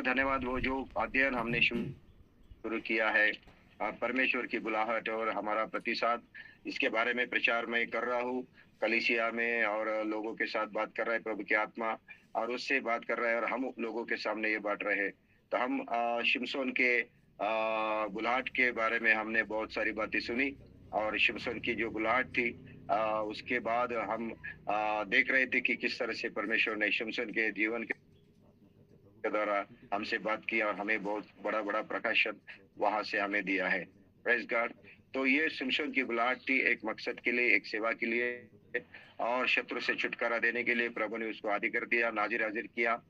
धन्यवाद। वो जो अध्ययन हमने शुरू किया है, परमेश्वर की बुलाहट और हमारा प्रतिसाद, इसके बारे में प्रचार मैं कर रहा हूँ कलीसिया में, और लोगों के साथ बात कर रहा है प्रभु की आत्मा, और उससे बात कर रहा है और हम लोगों के सामने ये बांट रहे हैं। तो हम शिमशोन के बुलाहट के बारे में हमने बहुत सारी बातें सुनी, और शिमशोन की जो बुलाहट थी, उसके बाद हम देख रहे थे कि किस तरह से परमेश्वर ने शिमशोन के जीवन के द्वारा हमसे बात की, और हमें बहुत बड़ा बड़ा प्रकाशन वहां से हमें दिया है। Praise God. तो ये शिमशोन की बुलाहट थी एक मकसद के लिए, एक सेवा के लिए, और शत्रु से छुटकारा देने के लिए प्रभु ने उसको आदि कर दिया, नाजिर हाजिर किया,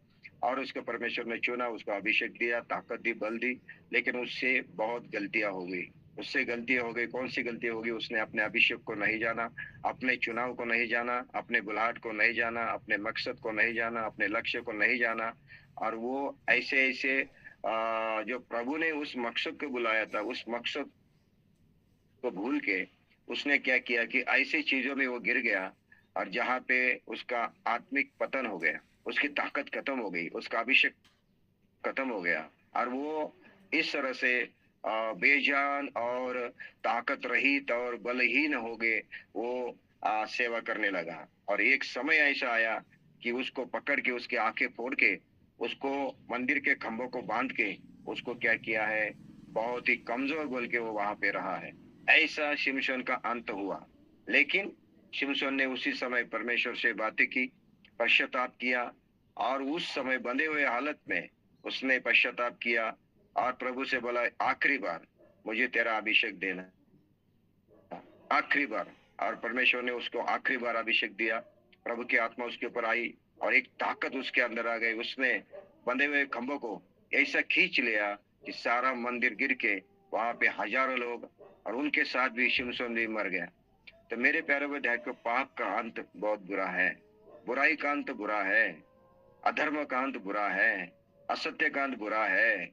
और उसको परमेश्वर ने चुना, उसको अभिषेक दिया, ताकत दी, बल दी। लेकिन उससे बहुत गलतियां हो गई। उससे गलतियां हो गई। कौन सी गलती होगी? उसने अपने अभिषेक को नहीं जाना, अपने चुनाव को नहीं जाना, अपने बुलाहट को नहीं जाना, अपने मकसद को नहीं जाना, अपने लक्ष्य को नहीं जाना। और वो ऐसे ऐसे जो प्रभु ने उस मकसद को बुलाया था, उस मकसद को भूल के उसने क्या किया कि ऐसी चीजों में वो गिर गया, और जहाँ पे उसका आत्मिक पतन हो गया, उसकी ताकत खत्म हो गई, उसका अभिषेक खत्म हो गया, और वो इस तरह से बेजान और ताकत रहित और बलहीन हो गए। वो सेवा करने लगा, और एक समय ऐसा आया कि उसको पकड़ के, उसकी आंखें फोड़ के, उसको मंदिर के खंभों को बांध के, उसको क्या किया है, बहुत ही कमजोर बोल के वो वहां पे रहा है। ऐसा शिमशोन का अंत हुआ। लेकिन शिमशोन ने उसी समय परमेश्वर से बातें की, पश्चाताप किया, और उस समय बंधे हुए हालत में उसने पश्चाताप किया, और प्रभु से बोला, आखिरी बार मुझे तेरा अभिषेक देना, आखिरी बार। और परमेश्वर ने उसको आखिरी बार अभिषेक दिया। प्रभु की आत्मा उसके ऊपर आई, और एक ताकत उसके अंदर आ गई। उसने बंधे हुए खंभों को ऐसा खींच लिया कि सारा मंदिर गिर के वहां पे हजारों लोग, और उनके साथ भी शिमशोन भी मर गया। तो मेरे प्यारे विद्यार्थियों, पाप का अंत बहुत बुरा है, बुराई का अंत बुरा है, अधर्म का अंत बुरा है, असत्य का अंत बुरा है।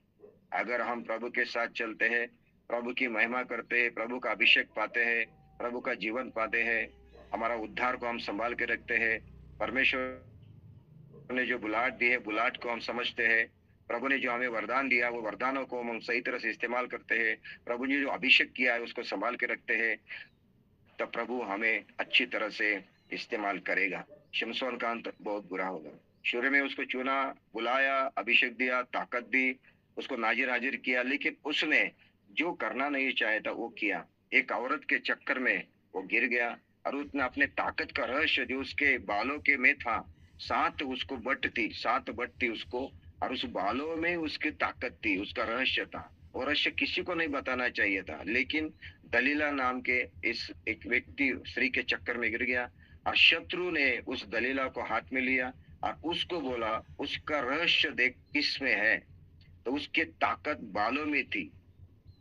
अगर हम प्रभु के साथ चलते हैं, प्रभु की महिमा करते हैं, प्रभु का अभिषेक पाते हैं, प्रभु का जीवन पाते हैं, हमारा उद्धार को हम संभाल के रखते हैं, परमेश्वर ने जो बुलाहट दी है, बुलाहट को हम समझते हैं, प्रभु ने जो हमें वरदान दिया, वो वरदानों को हम सही तरह से इस्तेमाल करते हैं, प्रभु ने जो अभिषेक किया है उसको संभाल के रखते हैं, तब प्रभु हमें अच्छी तरह से इस्तेमाल करेगा। शिमशोन का अंत बहुत बुरा होगा। शुरू में उसको चुना, बुलाया, अभिषेक दिया, ताकत दी, उसको नाजिर हाजिर किया, लेकिन उसने जो करना नहीं चाहे था वो किया। एक औरत के चक्कर में वो गिर गया, और उसने अपने ताकत का रहस्य जो उसके बालों के में था, 7 उसको बट थी, 7 बट थी उसको, और उस बालों में उसकी ताकत थी, उसका रहस्य था। वो रहस्य किसी को नहीं बताना चाहिए था, लेकिन दलीला नाम के इस एक व्यक्ति स्त्री के चक्कर में गिर गया, और शत्रु ने उस दलीला को हाथ में लिया, और उसको बोला, उसका रहस्य देख किस में है। तो उसकी ताकत बालों में थी,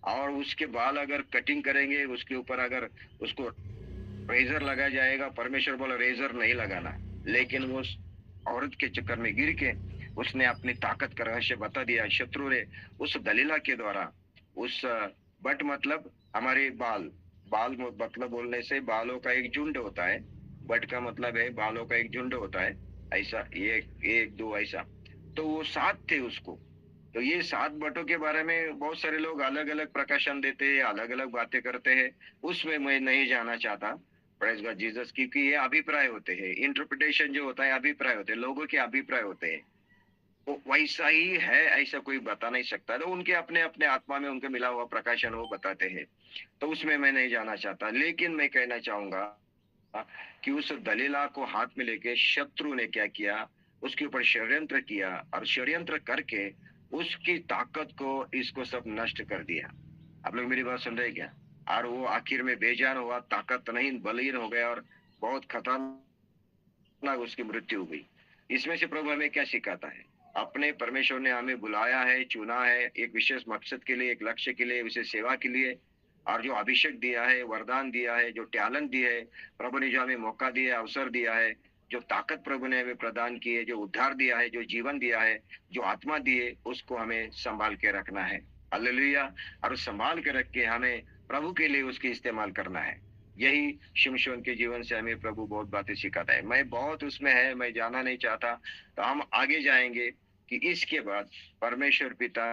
और उसके बाल अगर कटिंग करेंगे, उसके ऊपर अगर उसको रेजर लगाया जाएगा, परमेश्वर बोला रेजर नहीं लगाना। लेकिन वो उस औरत के चक्कर में गिर के उसने अपनी ताकत का रहस्य बता दिया। शत्रु ने उस दलीला के द्वारा उस बट मतलब हमारे बाल, बाल मतलब बोलने से बालों का एक झुंड होता है, बट का मतलब है बालों का एक झुंड होता है, ऐसा एक एक दो ऐसा। तो वो 7 थे उसको। तो ये 7 बटों के बारे में बहुत सारे लोग अलग अलग प्रकाशन देते हैं, अलग अलग बातें करते हैं, उसमें मैं नहीं जाना चाहता। प्रेज गॉड जीसस, क्योंकि ये अभिप्राय होते हैं, इंटरप्रिटेशन जो होता है अभिप्राय होते हैं, लोगों के अभिप्राय होते हैं। तो वैसा ही है ऐसा कोई बता नहीं सकता, तो उनके अपने अपने आत्मा में उनके मिला हुआ प्रकाशन वो बताते हैं। तो उसमें मैं नहीं जाना चाहता, लेकिन मैं कहना चाहूंगा कि उस दलीला को हाथ में लेके शत्रु ने क्या किया, उसके ऊपर षड्यंत्र किया, और षड्यंत्र करके उसकी ताकत को इसको सब नष्ट कर दिया। आप लोग मेरी बात सुन रहे हैं क्या? और वो आखिर में बेजान हुआ, ताकत नहीं, बलहीन हो गया, और बहुत खतरनाक उसकी मृत्यु हुई। इसमें से प्रभु हमें क्या सिखाता है? अपने परमेश्वर ने हमें बुलाया है, चुना है एक विशेष मकसद के लिए, एक लक्ष्य के लिए, विशेष सेवा के लिए, और जो अभिषेक दिया है, वरदान दिया है, जो टैलेंट दिए है, प्रभु ने जो हमें मौका दिया है, अवसर दिया है, जो ताकत प्रभु ने हमें प्रदान की है, जो उद्धार दिया है, जो जीवन दिया है, जो आत्मा दी है, उसको हमें संभाल के रखना है। हालेलुया। और संभाल के रख के हमें प्रभु के लिए उसकी इस्तेमाल करना है। यही शिमशोन के जीवन से हमें प्रभु बहुत बातें सिखाता है। मैं बहुत उसमें है, मैं जाना नहीं चाहता, तो हम आगे जाएंगे कि इसके बाद परमेश्वर पिता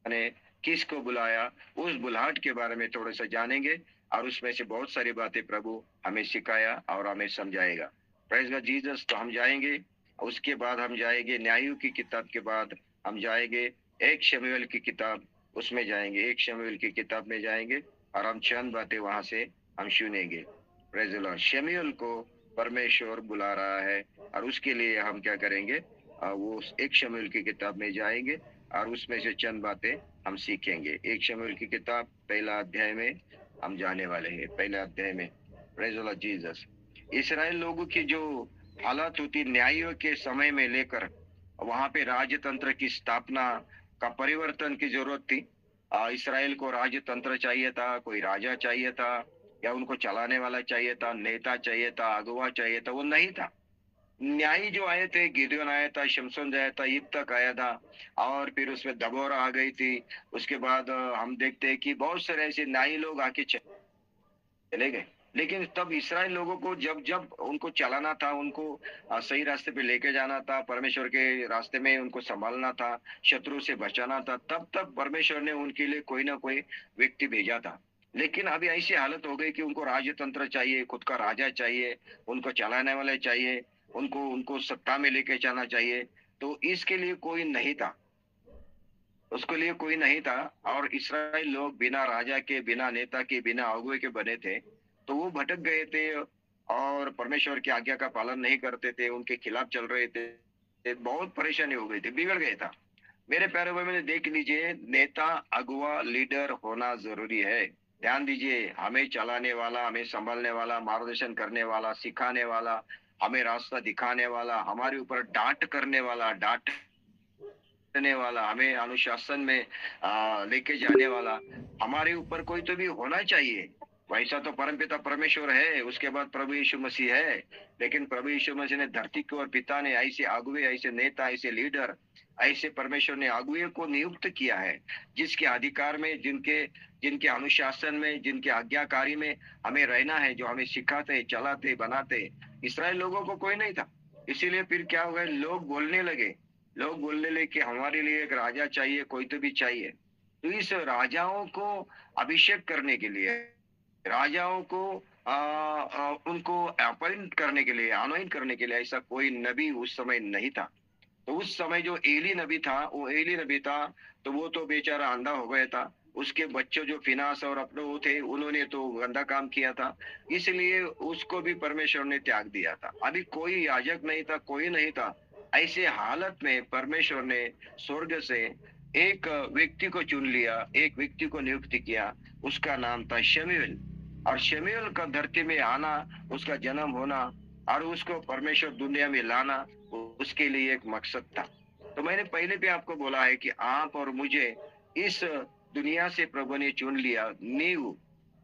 ने किसको बुलाया, उस बुलाहट के बारे में थोड़ा सा जानेंगे और उसमें से बहुत सारी बातें प्रभु हमें सिखाया और हमें समझाएगा। Praise God Jesus. तो हम जाएंगे, उसके बाद हम जाएंगे न्यायों की किताब के बाद हम जाएंगे एक शमूएल की किताब, उसमें जाएंगे, एक शमूएल की किताब में जाएंगे और हम चंद बातें वहां से हम सुनेंगे। Praise the Lord. शमूएल को परमेश्वर बुला रहा है और उसके लिए हम क्या करेंगे, वो एक शमूएल की किताब में जाएंगे और उसमें से चंद बातें हम सीखेंगे। एक शमूएल की किताब पहला अध्याय में हम जाने वाले हैं। पहला अध्याय में प्रेज द लॉर्ड जीसस। इस्राएल लोगों की जो हालत होती न्यायों के समय में लेकर वहां पे राजतंत्र की स्थापना का परिवर्तन की जरूरत थी। इस्राएल को राजतंत्र चाहिए था, कोई राजा चाहिए था या उनको चलाने वाला चाहिए था, नेता चाहिए था, अगुवा चाहिए था, वो नहीं था। न्यायी जो आए थे, गिदोन आया था, शमशोन आया था, इब्तक आया था और फिर उसमें दबोरा आ गई थी। उसके बाद हम देखते हैं कि बहुत सारे ऐसे न्यायी लोग आके चले गए। लेकिन तब इस्राएल लोगों को जब जब उनको चलाना था, उनको सही रास्ते पे लेके जाना था, परमेश्वर के रास्ते में उनको संभालना था, शत्रु से बचाना था, तब तक परमेश्वर ने उनके लिए कोई ना कोई व्यक्ति भेजा था। लेकिन अभी ऐसी हालत हो गई कि उनको राजतंत्र चाहिए, खुद का राजा चाहिए, उनको चलाने वाले चाहिए, उनको उनको सत्ता में लेके जाना चाहिए। तो इसके लिए कोई नहीं था, उसके लिए कोई नहीं था। और इस्राएल लोग बिना राजा के, बिना नेता के, बिना अगुवे के बने थे, तो वो भटक गए थे और परमेश्वर की आज्ञा का पालन नहीं करते थे, उनके खिलाफ चल रहे थे, बहुत परेशानी हो गई थी, बिगड़ गया था। मेरे प्यारे भाई मैंने देख लीजिए, नेता, अगुवा, लीडर होना जरूरी है। ध्यान दीजिए, हमें चलाने वाला, हमें संभालने वाला, मार्गदर्शन करने वाला, सिखाने वाला, हमें रास्ता दिखाने वाला, हमारे ऊपर डांट करने वाला, डांटने वाला, हमें अनुशासन में लेके जाने वाला, हमारे ऊपर कोई तो भी होना चाहिए। वैसा तो परमपिता परमेश्वर है, उसके बाद प्रभु यीशु मसीह है। लेकिन प्रभु यीशु मसीह ने धरती को और पिता ने ऐसे अगुवे, ऐसे नेता, ऐसे लीडर, ऐसे परमेश्वर ने अगुवे को नियुक्त किया है, जिसके अधिकार में, जिनके जिनके अनुशासन में, जिनके आज्ञाकारी में हमें रहना है, जो हमें सिखाते, चलाते, बनाते। इसराइल लोगों को कोई नहीं था। इसीलिए फिर क्या हो गया, लोग बोलने लगे कि हमारे लिए एक राजा चाहिए, कोई तो भी चाहिए। तो इस राजाओं को अभिषेक करने के लिए, राजाओं को उनको अपॉइंट करने के लिए, anoint करने के लिए ऐसा कोई नबी उस समय नहीं था। तो उस समय जो एली नबी था, वो एली नबी था, तो वो तो बेचारा अंधा हो गया था। उसके बच्चे जो फिनास और अपने वो थे, उन्होंने तो गंदा काम किया था, इसलिए उसको भी परमेश्वर ने त्याग दिया था। अभी कोई याजक नहीं था, कोई नहीं था। ऐसे हालत में परमेश्वर ने स्वर्ग से एक व्यक्ति को चुन लिया, एक व्यक्ति को नियुक्त किया, उसका नाम था शमूएल। और शमूएल का धरती में आना, उसका जन्म होना और उसको परमेश्वर दुनिया में लाना, उसके लिए एक मकसद था। तो मैंने पहले भी आपको बोला है कि आप और मुझे इस दुनिया से प्रभु ने चुन लिया। नींव,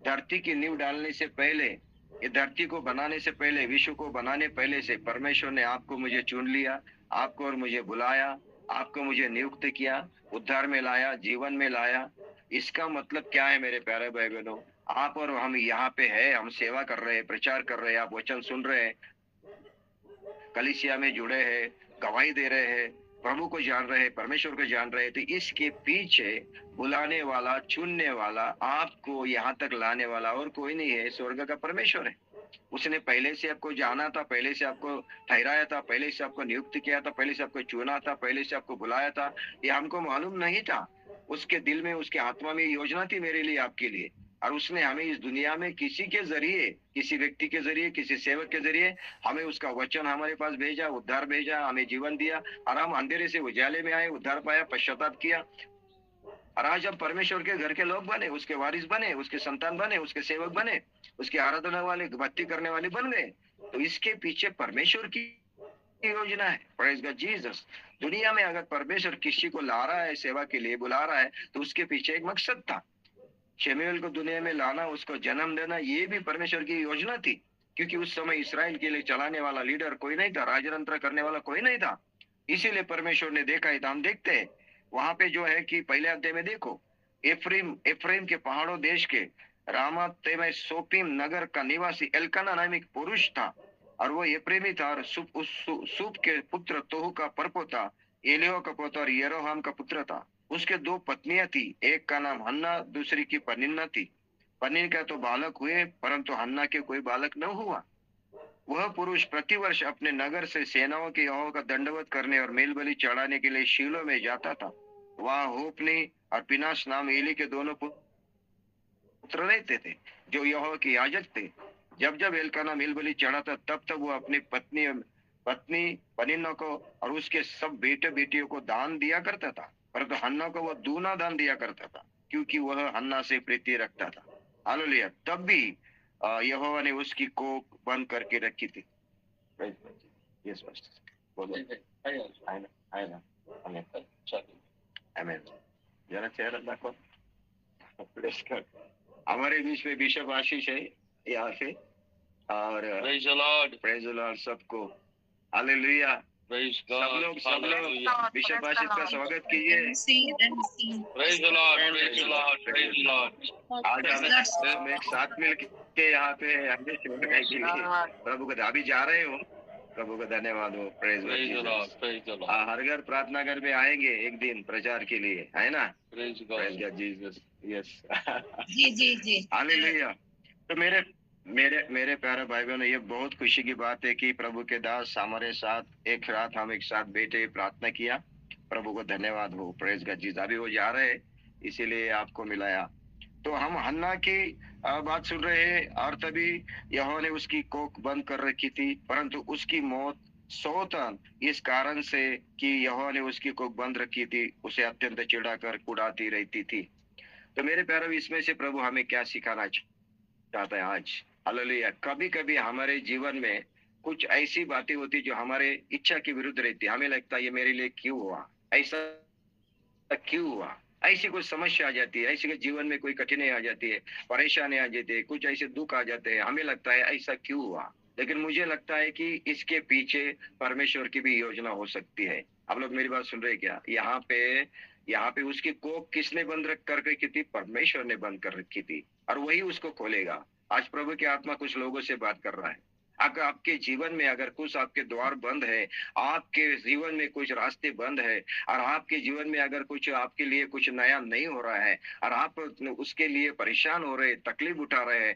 धरती की नींव डालने से पहले, ये धरती को बनाने से पहले, विश्व को बनाने पहले से परमेश्वर ने आपको मुझे चुन लिया, आपको और मुझे बुलाया, आपको मुझे नियुक्त किया, उद्धार में लाया, जीवन में लाया। इसका मतलब क्या है मेरे प्यारे भाई बहनों? आप और हम यहाँ पे है, हम सेवा कर रहे हैं, प्रचार कर रहे हैं, आप वचन सुन रहे हैं, कलीसिया में जुड़े हैं, गवाही दे रहे हैं, प्रभु को जान रहे हैं, परमेश्वर को जान रहे हैं। तो इसके पीछे बुलाने वाला, चुनने वाला, आपको यहाँ तक लाने वाला और कोई नहीं है, स्वर्ग का परमेश्वर है। उसने पहले से आपको जाना था, पहले से आपको ठहराया था, पहले से आपको नियुक्त किया था, पहले से आपको चुना था, पहले से आपको बुलाया था। ये हमको मालूम नहीं था। उसके दिल में, उसके आत्मा में योजना थी मेरे लिए, आपके लिए। और उसने हमें इस दुनिया में किसी के जरिए, किसी व्यक्ति के जरिए, किसी सेवक के जरिए हमें उसका वचन हमारे पास भेजा, उद्धार भेजा, हमें जीवन दिया और हम अंधेरे से उजाले में आए, उद्धार पाया, पश्चाताप किया और आज हम परमेश्वर के घर के लोग बने, उसके वारिस बने, उसके संतान बने, उसके सेवक बने, उसकी आराधना वाले, भक्ति करने वाले बन गए। तो इसके पीछे परमेश्वर की योजना है। Praise God Jesus. दुनिया में अगर परमेश्वर किसी को ला रहा है, सेवा के लिए बुला रहा है, तो उसके पीछे एक मकसद था। शमूएल को दुनिया में लाना, उसको जन्म देना, ये भी परमेश्वर की योजना थी। क्योंकि उस समय इसराइल के लिए चलाने वाला लीडर कोई नहीं था, राजतंत्र करने वाला कोई नहीं था। इसीलिए परमेश्वर ने देखा है। तो हम देखते हैं वहां पे जो है कि पहले अध्याय में देखो, एफ्रेम के पहाड़ों देश के रामात में सोपीम नगर का निवासी एल्काना नाम एक पुरुष था और वो एप्रेमी था और सुप के पुत्र तोहू का परपोता एलियो का पोता और येरोहाम का पुत्र था। उसके दो पत्नियां थी, एक का नाम हन्ना, दूसरी की पनिन्ना थी। पनीर का तो बालक हुए, परंतु हन्ना के कोई बालक न हुआ। वह पुरुष प्रतिवर्ष अपने नगर से सेनाओं के यहोवा का दंडवत करने और मेल बलि चढ़ाने के लिए शीलो में जाता था। वहां होपनी और पिनास नाम एली के दोनों पुत्र रहते थे, जो यहोवा के याजक थे। जब जब एलकाना मेल बलि चढ़ाता, तब तब वो अपनी पत्नी पत्नी पनिन्ना को और उसके सब बेटे बेटियों को दान दिया करता था, परंतु हन्ना को वह दूना दान दिया करता था, क्योंकि वह हन्ना से प्रीति रखता था। हालेलुया। तब भी यहोवा ने उसकी कोख बंद करके रखी थी। यस पास्टर, बोलो। आमेन, आमेन, आमेन, आमेन। जरा चेहरा देखो। प्रेस कर। हमारे बीच में बिशप आशीष है यहाँ से, और praise the lord, praise the Lord सबको। हालेलुया। प्रेज सब गॉड, लोग बिशप आशीष का स्वागत कीजिए। Praise the lord, praise the lord, praise the Lord. आज हम एक साथ मिल के यहाँ पे हमने सेवा के लिए प्रभु को अभी जा रहे हो। प्रभु को धन्यवाद हो। Praise the lord, praise the lord. हर घर प्रार्थना घर में आएंगे एक दिन प्रचार के लिए, है ना? Praise God, Jesus. यस। जी जी जी। हालेलुया। तो मेरे मेरे मेरे प्यारे भाई बहनों, ये बहुत खुशी की बात है कि प्रभु के दास हमारे साथ एक रात हम एक साथ बैठे प्रार्थना किया। प्रभु को धन्यवाद हो। Praise God Jesus. अभी वो जा रहे हैं, इसीलिए आपको मिलाया। तो हम हन्ना की बात सुन रहे हैं, और तभी यहोवा ने उसकी कोख बंद कर रखी थी, परंतु उसकी मौत सौतन इस कारण से कि यहोवा ने उसकी कोख बंद रखी थी, उसे अत्यंत चिढ़ा कर कुड़ाती रहती थी। तो मेरे प्यारों, इसमें से प्रभु हमें क्या सिखाना चाहता है आज? हालेलुया। कभी कभी हमारे जीवन में कुछ ऐसी बातें होती जो हमारे इच्छा के विरुद्ध रहती है। हमें लगता है ये मेरे लिए क्यों हुआ, ऐसा क्यों हुआ, ऐसी कोई समस्या आ जाती है, ऐसे जीवन में कोई कठिनाई आ जाती है, परेशानी आ जाती है, कुछ ऐसे दुख आ जाते हैं, हमें लगता है ऐसा क्यों हुआ। लेकिन मुझे लगता है कि इसके पीछे परमेश्वर की भी योजना हो सकती है। आप लोग मेरी बात सुन रहे हैं क्या? यहाँ पे उसकी कोख किसने बंद कर रखी थी? परमेश्वर ने बंद कर रखी थी, और वही उसको खोलेगा। आज प्रभु की आत्मा कुछ लोगों से बात कर रहा है। अगर आपके जीवन में अगर कुछ आपके द्वार बंद है, आपके जीवन में कुछ रास्ते बंद है, और आपके जीवन में अगर कुछ आपके लिए कुछ नया नहीं हो रहा है, और आप उसके लिए परेशान हो रहे, तकलीफ उठा रहे हैं,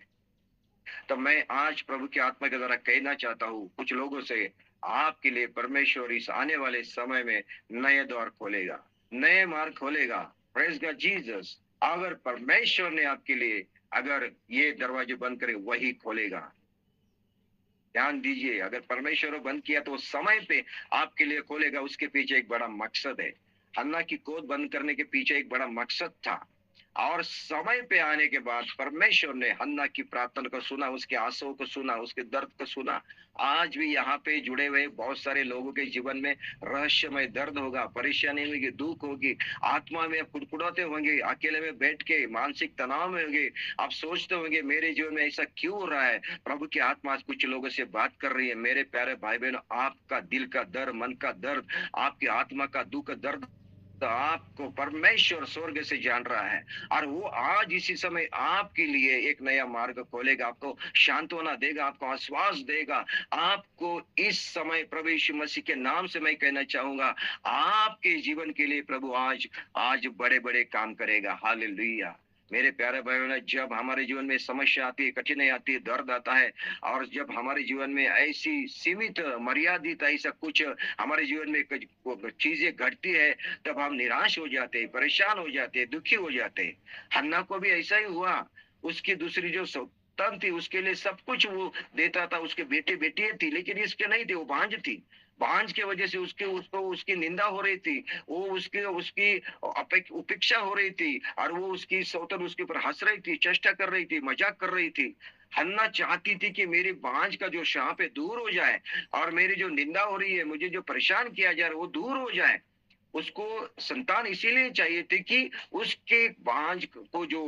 तो मैं आज प्रभु की आत्मा के द्वारा कहना चाहता हूँ कुछ लोगों से, आपके लिए परमेश्वर इस आने वाले समय में नए द्वार खोलेगा, नए मार्ग खोलेगा। Praise God Jesus. अगर परमेश्वर ने आपके लिए अगर ये दरवाजे बंद करे, वही खोलेगा। ध्यान दीजिए, अगर परमेश्वर बंद किया तो समय पे आपके लिए खोलेगा। उसके पीछे एक बड़ा मकसद है। हन्ना की कोख बंद करने के पीछे एक बड़ा मकसद था, और समय पे आने के बाद परमेश्वर ने हन्ना की प्रार्थना को सुना, उसके आंसुओं को सुना, उसके दर्द को सुना। आज भी यहाँ पे जुड़े हुए बहुत सारे लोगों के जीवन में रहस्यमय दर्द होगा, परेशानी होगी, दुख होगी, आत्मा में कुड़कुड़ाते होंगे, अकेले में बैठ के मानसिक तनाव में होंगे। आप सोचते होंगे मेरे जीवन में ऐसा क्यों हो रहा है? प्रभु की आत्मा आज कुछ लोगों से बात कर रही है। मेरे प्यारे भाई बहनों, आपका दिल का दर्द, मन का दर्द, आपकी आत्मा का दुख दर्द तो आपको परमेश्वर स्वर्ग से जान रहा है, और वो आज इसी समय आपके लिए एक नया मार्ग खोलेगा, आपको सांत्वना देगा, आपको आश्वास देगा। आपको इस समय प्रभु यीशु मसीह के नाम से मैं कहना चाहूंगा, आपके जीवन के लिए प्रभु आज बड़े बड़े काम करेगा। हालेलुया। मेरे प्यारे भाइयों, जब हमारे जीवन में समस्या आती है, कठिनाई आती है, दर्द आता है, और जब हमारे जीवन में ऐसी सीमित मर्यादित ऐसा कुछ हमारे जीवन में चीजें घटती है, तब हम निराश हो जाते हैं, परेशान हो जाते हैं, दुखी हो जाते हैं। हन्ना को भी ऐसा ही हुआ। उसकी दूसरी जो संतान थी, उसके लिए सब कुछ वो देता था, उसके बेटे बेटियां थी, लेकिन इसके नहीं थे, वो भांज थी। भांज के वजह से उसको उसकी निंदा हो रही थी, वो उसकी उसकी उपेक्षा हो रही थी, और वो उसकी सौतन उसके ऊपर हंस रही थी, चेष्टा कर रही थी, मजाक कर रही थी। हन्ना चाहती थी कि मेरी भांज का जो शाप है दूर हो जाए, और मेरी जो निंदा हो रही है, मुझे जो परेशान किया जा रहा है, वो दूर हो जाए। उसको संतान इसीलिए चाहिए थी कि उसके भांज को जो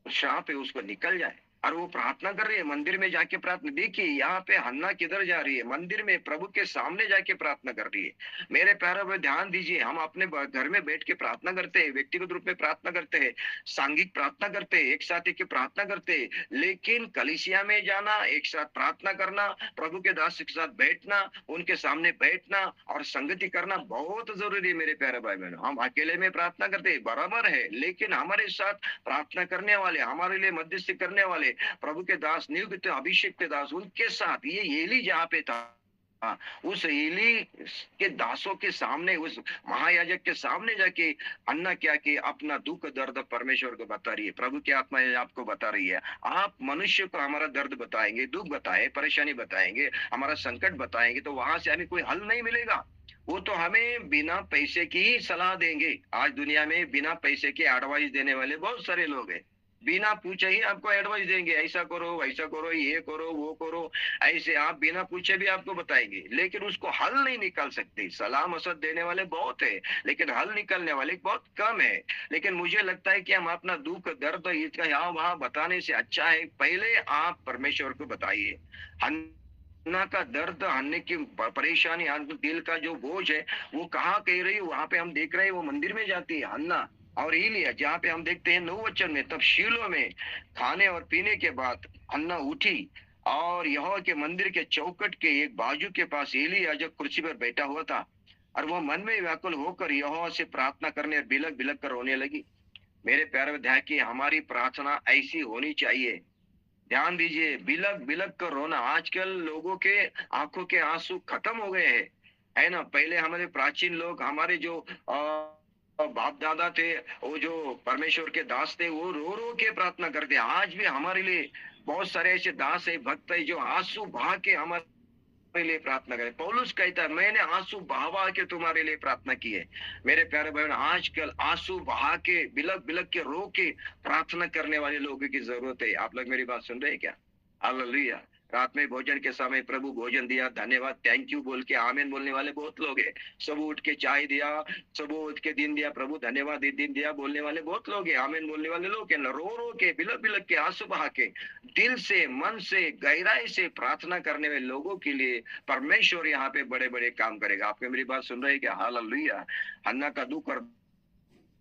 शाप है उसको निकल जाए। और वो प्रार्थना कर रही है, मंदिर में जाके प्रार्थना। देखिए यहाँ पे हन्ना किधर जा रही है, मंदिर में प्रभु के सामने जाके प्रार्थना कर रही है। मेरे प्यारे भाई ध्यान दीजिए, हम अपने घर में बैठ के प्रार्थना करते हैं, व्यक्तिगत रूप में प्रार्थना करते हैं, सांघिक प्रार्थना करते हैं, एक साथ एक प्रार्थना करते हैं, लेकिन कलीसिया में जाना, एक साथ प्रार्थना करना, प्रभु के दास के साथ बैठना, उनके सामने बैठना और संगति करना बहुत जरूरी है। मेरे प्यारे भाई बहनों, हम अकेले में प्रार्थना करते हैं बराबर है, लेकिन हमारे साथ प्रार्थना करने वाले, हमारे लिए मध्यस्थी करने वाले प्रभु के दास, नियुक्त अभिषेक के दास, उनके साथ ये एली जहाँ पे था, उस एली के दासों के सामने, उस महायाजक के सामने जाके अन्ना क्या कि अपना दुख दर्द परमेश्वर को बता रही है। प्रभु की आत्मा आपको बता रही है, आप मनुष्य को हमारा दर्द बताएंगे, दुख बताए, परेशानी बताएंगे, हमारा संकट बताएंगे, तो वहां से हमें कोई हल नहीं मिलेगा। वो तो हमें बिना पैसे की ही सलाह देंगे। आज दुनिया में बिना पैसे के एडवाइस देने वाले बहुत सारे लोग हैं, बिना पूछे ही आपको एडवाइस देंगे, ऐसा करो वैसा करो, ये करो वो करो, ऐसे आप बिना पूछे भी आपको बताएंगे, लेकिन उसको हल नहीं निकाल सकते। सलाह मशवरा देने वाले बहुत है, लेकिन हल निकालने वाले बहुत कम है। लेकिन मुझे लगता है कि हम अपना दुख दर्द इसका यहाँ वहां बताने से अच्छा है पहले आप परमेश्वर को बताइए। हन्ना का दर्द, हन्ने की परेशानी, दिल का जो बोझ है, वो कहाँ कह रही है, वहां पे हम देख रहे हैं वो मंदिर में जाती है हन्ना और एलिया, जहाँ पे हम देखते हैं 9 वचन में, तब शीलो में खाने और पीने के बाद हन्ना उठी और यहोवा के मंदिर के चौखट के एक बाजू के पास एलिया जो कुर्सी पर बैठा हुआ था, और वह मन में व्याकुल होकर यहोवा से प्रार्थना करने और बिलक बिलक कर रोने लगी। मेरे प्यारे विद्यार्थी की हमारी प्रार्थना ऐसी होनी चाहिए। ध्यान दीजिए, बिलक बिलक कर रोना। आजकल लोगों के आंखों के आंसू खत्म हो गए हैं, है ना। पहले हमारे प्राचीन लोग, हमारे जो बाप दादा थे, वो जो परमेश्वर के दास थे, वो रो रो के प्रार्थना करते। आज भी हमारे लिए बहुत सारे ऐसे दास है, भक्त है, जो आंसू बहा के हमारे लिए प्रार्थना करें। पौलुस कहता है, मैंने आंसू बहा के तुम्हारे लिए प्रार्थना की है। मेरे प्यारे बहन, आजकल आंसू बहा के, बिलक बिलक के, रो के प्रार्थना करने वाले लोगों की जरूरत है। आप लोग मेरी बात सुन रहे हैं क्या? हालेलुया। रात में भोजन के समय प्रभु भोजन दिया, धन्यवाद, थैंक यू बोल के आमीन बोलने वाले बहुत लोग हैं। सब उठ के चाय दिया, सब उठ के दिन दिया, प्रभु धन्यवाद, दिन दिया बोलने वाले बहुत लोग हैं, आमीन बोलने वाले लोग हैं। रो रो के, बिलक बिलक के, आंसू बहा के, दिल से, मन से, गहराई से प्रार्थना करने वाले लोगों के लिए परमेश्वर यहाँ पे बड़े बड़े काम करेगा। आपके मेरी बात सुन रहे हैं क्या? हालेलुया। हन्ना का दुख और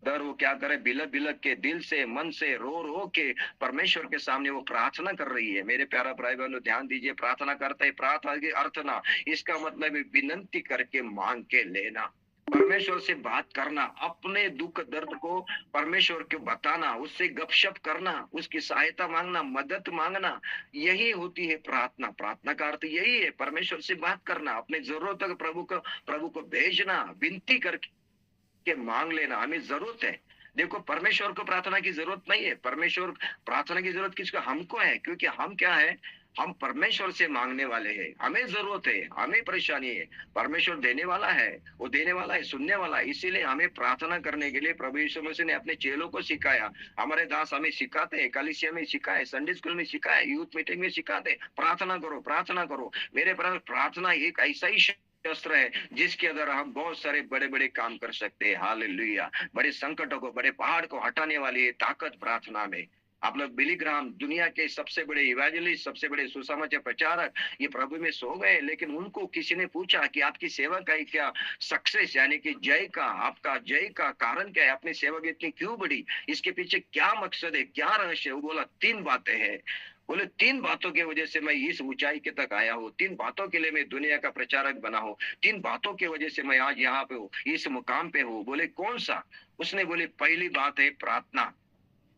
दर वो क्या करे, बिलक बिलक के, दिल से, मन से, रो रो के परमेश्वर के सामने वो प्रार्थना कर रही है। मेरे प्यारा भाई बहनों, ध्यान दीजिए, प्रार्थना करते है, प्रार्थना के अर्थ ना, इसका मतलब है विनंती करके मांग के लेना, परमेश्वर से बात करना, अपने दुख दर्द को परमेश्वर को बताना, उससे गपशप करना, उसकी सहायता मांगना, मदद मांगना, यही होती है प्रार्थना। प्रार्थना का अर्थ यही है, परमेश्वर से बात करना, अपने जरूरत प्रभु को भेजना, विनती करके के मांग लेना। हमें जरूरत है। देखो, परमेश्वर को प्रार्थना की जरूरत नहीं है, परमेश्वर प्रार्थना की जरूरत किसको? हमको है, क्योंकि हम क्या है, हम परमेश्वर से मांगने वाले हैं। हमें जरूरत है, हमें परेशानी है, परमेश्वर देने वाला है, वो देने वाला है, सुनने वाला है। इसीलिए हमें प्रार्थना करने के लिए प्रभु यीशु मसीह ने अपने चेलों को सिखाया, हमारे दास हमें सिखाते हैं, कलीसिया में सिखाए, संडे स्कूल में सिखाए, यूथ मीटिंग में सिखाते, प्रार्थना करो, प्रार्थना करो। मेरे प्रार्थना एक ऐसा ही शस्त्र है जिसके अंदर हम बहुत सारे बड़े बड़े काम कर सकते हैं। हालेलुया। बड़े संकटों को, बड़े पहाड़ को हटाने वाली है ताकत प्रार्थना में। आप लोग बिली ग्राहम, दुनिया के सबसे बड़े इवेंजलिस्ट, सबसे बड़े सुसमाचार प्रचारक, ये प्रभु में सो गए, लेकिन उनको किसी ने पूछा कि आपकी सेवा का क्या सक्सेस, यानी कि जय का, आपका जय का कारण क्या है, अपनी सेवा इतनी क्यों बढ़ी, इसके पीछे क्या मकसद है, क्या रहस्य है? वो बोला 3 बातें हैं। बोले 3 बातों की वजह से मैं इस ऊंचाई के तक आया हूँ, 3 बातों के लिए मैं दुनिया का प्रचारक बना हूँ, 3 बातों की वजह से मैं आज यहाँ पे हूँ, इस मुकाम पे हूँ। बोले कौन सा? उसने बोले पहली बात है प्रार्थना।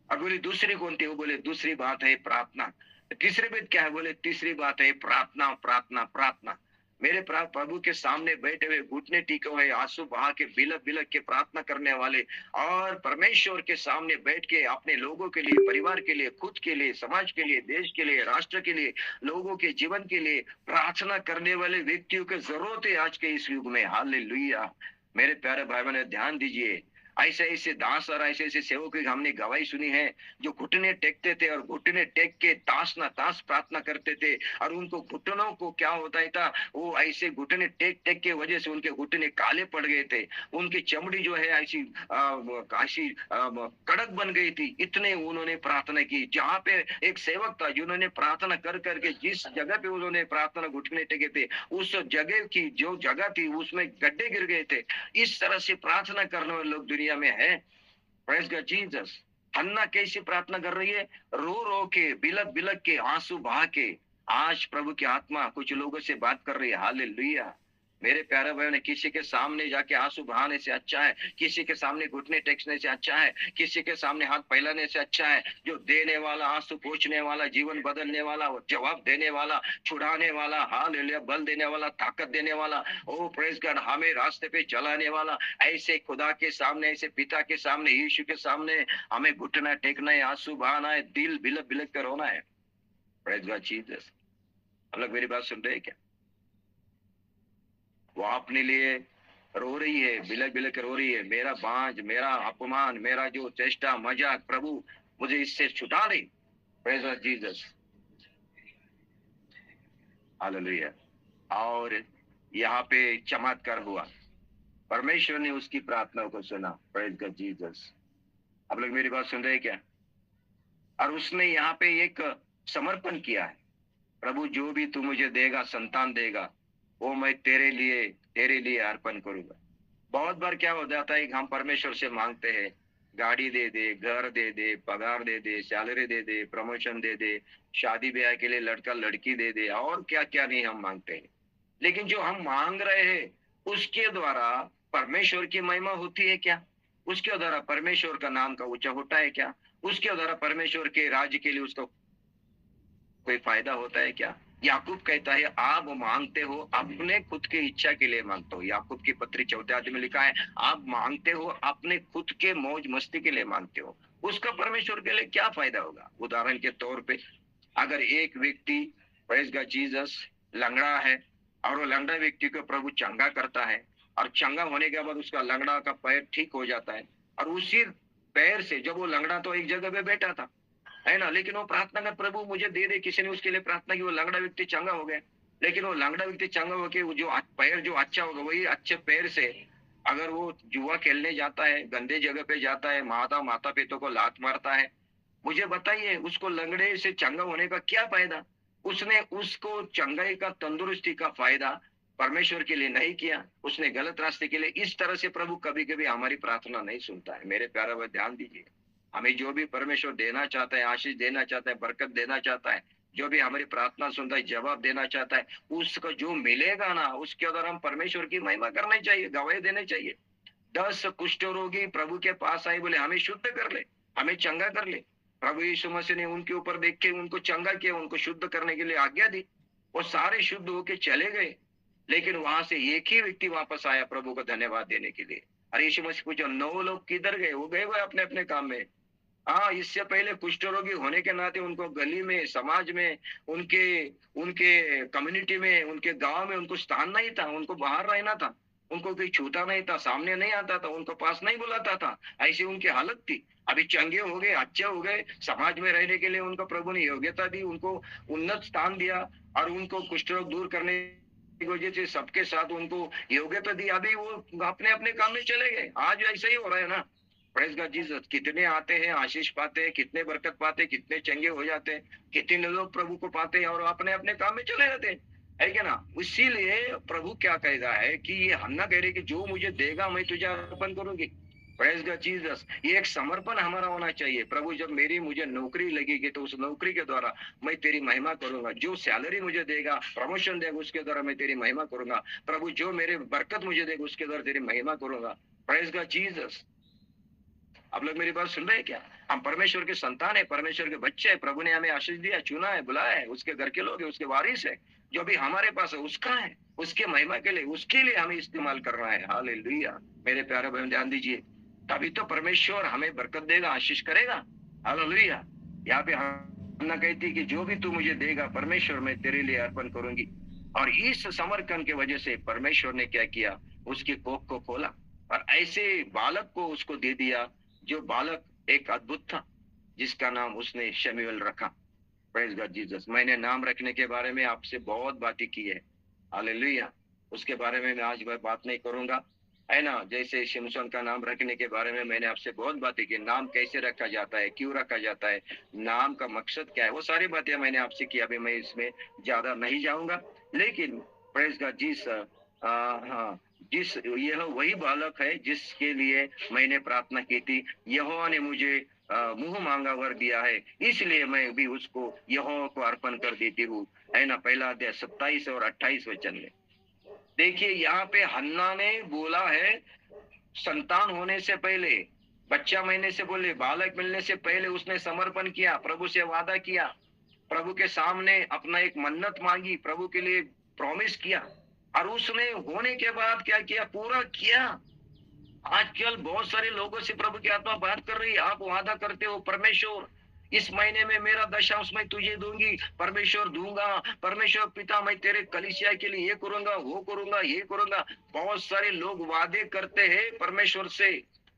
और बोले दूसरी कौन थी? वो बोले दूसरी बात है प्रार्थना। तीसरी बात क्या है? बोले तीसरी बात है प्रार्थना, प्रार्थना, प्रार्थना। मेरे प्रभु के सामने बैठे हुए, घुटने टीके हुए, आंसू बहा के, बिलक बिलक के प्रार्थना करने वाले, और परमेश्वर के सामने बैठ के अपने लोगों के लिए, परिवार के लिए, खुद के लिए, समाज के लिए, देश के लिए, राष्ट्र के लिए, लोगों के जीवन के लिए प्रार्थना करने वाले व्यक्तियों की जरूरत है आज के इस युग में। हालेलुया। मेरे प्यारे भाई बहन, ध्यान दीजिए, ऐसे ऐसे दास और ऐसे ऐसे सेवक की हमने गवाही सुनी है जो घुटने टेकते थे और घुटने टेक के तास ना तास प्रार्थना करते थे, और उनको घुटनों को क्या होता था, वो ऐसे घुटने टेक टेक के वजह से उनके घुटने काले पड़ गए थे, उनकी चमड़ी जो है ऐसी ऐसी कड़क बन गई थी। इतने उन्होंने प्रार्थना की। जहाँ पे एक सेवक था जिन्होंने प्रार्थना कर करके जिस जगह पे उन्होंने प्रार्थना घुटने टेके थे, उस जगह की जो जगह थी उसमें गड्ढे गिर गए थे। इस तरह से प्रार्थना करने वाले लोग दुनिया में है। Praise God Jesus. हन्ना कैसी प्रार्थना कर रही है? रो रो के, बिलक बिलक के, आंसू बहा के। आज प्रभु की आत्मा कुछ लोगों से बात कर रही है। हालेलुया। मेरे प्यारे भाइयों ने, किसी के सामने जाके आंसू बहाने से अच्छा है, किसी के सामने घुटने टेकने से अच्छा है, किसी के सामने हाथ फैलाने से अच्छा है, जो देने वाला, आंसू पोंछने वाला, जीवन बदलने वाला, जवाब देने वाला, छुड़ाने वाला, हालेलुया, बल देने वाला, ताकत देने वाला, ओ प्रेज गॉड, हमें रास्ते पे चलाने वाला, ऐसे खुदा के सामने, ऐसे पिता के सामने, यीशु के सामने हमें घुटना टेकना है, आंसू बहाना है, दिल बिलक बिलक कर रोना है। Praise God Jesus. हम लोग मेरी बात सुन रहे हैं क्या? वो अपने लिए रो रही है, बिलक बिलक रो रही है, मेरा बांझ, मेरा अपमान, मेरा जो चेष्टा मजाक, प्रभु मुझे इससे छुटा दे। Praise the Jesus. हालेलुया। और यहाँ पे चमत्कार हुआ, परमेश्वर ने उसकी प्रार्थना को सुना। Praise the Jesus. आप लोग मेरी बात सुन रहे हैं क्या? और उसने यहाँ पे एक समर्पण किया है, प्रभु जो भी तू मुझे देगा, संतान देगा, वो मैं तेरे लिए अर्पण करूंगा। बहुत बार क्या हो जाता है कि हम परमेश्वर से मांगते हैं, गाड़ी दे दे, घर दे दे, पगार दे दे, सैलरी दे दे, प्रमोशन दे दे, शादी ब्याह के लिए लड़का लड़की दे दे, और क्या क्या नहीं हम मांगते हैं। लेकिन जो हम मांग रहे हैं उसके द्वारा परमेश्वर की महिमा होती है क्या? उसके द्वारा परमेश्वर का नाम का ऊंचा होता है क्या? उसके द्वारा परमेश्वर के राज्य के लिए उसको कोई फायदा होता है क्या? याकूब कहता है, आप मांगते हो अपने खुद की इच्छा के लिए मांगते हो। याकूब की पत्री 4 अध्याय में लिखा है, आप मांगते हो अपने खुद के मौज मस्ती के लिए मांगते हो, उसका परमेश्वर के लिए क्या फायदा होगा? उदाहरण के तौर पे, अगर एक व्यक्ति, प्रेज गॉड जीसस, लंगड़ा है और वो लंगड़ा व्यक्ति को प्रभु चंगा करता है, और चंगा होने के बाद उसका लंगड़ा का पैर ठीक हो जाता है, और उसी पैर से, जब वो लंगड़ा तो एक जगह पे बैठा था, है ना, लेकिन वो प्रार्थना कर, प्रभु मुझे दे दे, किसी ने उसके लिए प्रार्थना की, वो लंगड़ा व्यक्ति चंगा हो गया। लेकिन वो लंगड़ा व्यक्ति चंगा होके वो जो पैर जो अच्छा होगा, वही अच्छे पैर से अगर वो जुआ खेलने जाता है, गंदे जगह पे जाता है, माता पिता को लात मारता है, मुझे बताइए उसको लंगड़े से चंगा होने का क्या फायदा? उसने उसको चंगाई का, तंदुरुस्ती का फायदा परमेश्वर के लिए नहीं किया, उसने गलत रास्ते के लिए। इस तरह से प्रभु कभी कभी हमारी प्रार्थना नहीं सुनता है। मेरे प्यारे भाई ध्यान दीजिए, हमें जो भी परमेश्वर देना चाहता है, आशीष देना चाहता है, बरकत देना चाहता है, जो भी हमारी प्रार्थना सुनता है, जवाब देना चाहता है, उसको जो मिलेगा ना, उसके अंदर हम परमेश्वर की महिमा करनी चाहिए, गवाही देनी चाहिए। 10 कुष्ठ रोगी प्रभु के पास आए, बोले हमें शुद्ध कर ले, हमें चंगा कर ले। प्रभु यीशु मसीह ने उनके ऊपर देख के उनको चंगा किया, उनको शुद्ध करने के लिए आज्ञा दी, वो सारे शुद्ध होके चले गए। लेकिन वहां से एक ही व्यक्ति वापस आया प्रभु को धन्यवाद देने के लिए। अरे यीशु मसीह पूछो, 9 लोग किधर गए? वो गए अपने अपने काम में। हाँ, इससे पहले कुष्ठ रोगी होने के नाते उनको गली में, समाज में, उनके उनके कम्युनिटी में, उनके गांव में उनको स्थान नहीं था, उनको बाहर रहना था, उनको कोई छूता नहीं था, सामने नहीं आता था, उनको पास नहीं बुलाता था, ऐसी उनकी हालत थी। अभी चंगे हो गए, अच्छे हो गए, समाज में रहने के लिए उनको प्रभु ने योग्यता दी, उनको उन्नत स्थान दिया, और उनको कुष्ठ रोग दूर करने की वजह से सबके साथ उनको योग्यता दी। अभी वो अपने अपने काम में चले गए। आज ऐसा ही हो रहा है ना। Praise God Jesus. कितने आते हैं, आशीष पाते हैं, कितने बरकत पाते हैं, कितने चंगे हो जाते हैं, कितने लोग प्रभु को पाते हैं और अपने अपने काम में चले जाते हैं, है क्या ना? इसीलिए प्रभु क्या कहता है कि ये हन्ना कह रही कि जो मुझे देगा मैं तुझे अर्पण करूंगी। Praise God Jesus. ये एक समर्पण हमारा होना चाहिए। प्रभु जब मुझे नौकरी लगेगी तो उस नौकरी के द्वारा मैं तेरी महिमा करूंगा। जो सैलरी मुझे देगा, प्रमोशन देगा, उसके द्वारा मैं तेरी महिमा करूंगा। प्रभु जो मेरे बरकत मुझे देगा उसके द्वारा तेरी महिमा करूंगा। Praise God Jesus. आप लोग मेरी बात सुन रहे हैं क्या? हम परमेश्वर के संतान है, परमेश्वर के बच्चे हैं। प्रभु ने हमें आशीष दिया, चुना है, बुलाया है, उसके घर के लोग है, उसके वारिस है। जो भी हमारे पास है उसका है, उसके महिमा के लिए, उसके लिए हमें इस्तेमाल करना है। हालेलुया। मेरे प्यारे भाई ध्यान दीजिए, तभी तो परमेश्वर हमें बरकत देगा, आशीष करेगा। हालेलुया। यहाँ पे हन्ना कहती कि जो भी तू मुझे देगा परमेश्वर मैं तेरे लिए अर्पण करूंगी। और इस समर्पण की वजह से परमेश्वर ने क्या किया? उसकी कोख को खोला। और ऐसे बालक को उसको दे दिया, जो बालक एक अद्भुत था, जिसका नाम उसने शमूएल रखा। Praise God Jesus. मैंने नाम रखने के बारे में आपसे बहुत बातें की है, हालेलुया। उसके बारे में मैं आज बात नहीं करूंगा, है ना। जैसे शिमशोन का नाम रखने के बारे में मैंने आपसे बहुत बातें की, नाम कैसे रखा जाता है, क्यों रखा जाता है, नाम का मकसद क्या है, वो सारी बातें मैंने आपसे की। अभी मैं इसमें ज्यादा नहीं जाऊंगा, लेकिन प्रेज गॉड जीसस, हाँ, जिस यह वही बालक है जिसके लिए मैंने प्रार्थना की थी। यहोवा ने मुझे मुंह मांगा वर दिया है, इसलिए मैं भी उसको यहोवा को अर्पण कर देती हूँ, है ना। पहला अध्याय 27 और 28 वचन में देखिए, यहाँ पे हन्ना ने बोला है, संतान होने से पहले, बच्चा महीने से बोले, बालक मिलने से पहले उसने समर्पण किया, प्रभु से वादा किया, प्रभु के सामने अपना एक मन्नत मांगी, प्रभु के लिए प्रॉमिस किया, और उसने होने के बाद क्या किया, पूरा किया। आजकल बहुत सारे लोगों से प्रभु की आत्मा बात कर रही है। आप वादा करते हो, परमेश्वर इस महीने में मेरा दशांश मैं तुझे दूंगी, परमेश्वर दूंगा, परमेश्वर पिता मैं तेरे कलीसिया के लिए ये करूंगा, वो करूंगा, ये करूंगा। बहुत सारे लोग वादे करते हैं परमेश्वर से,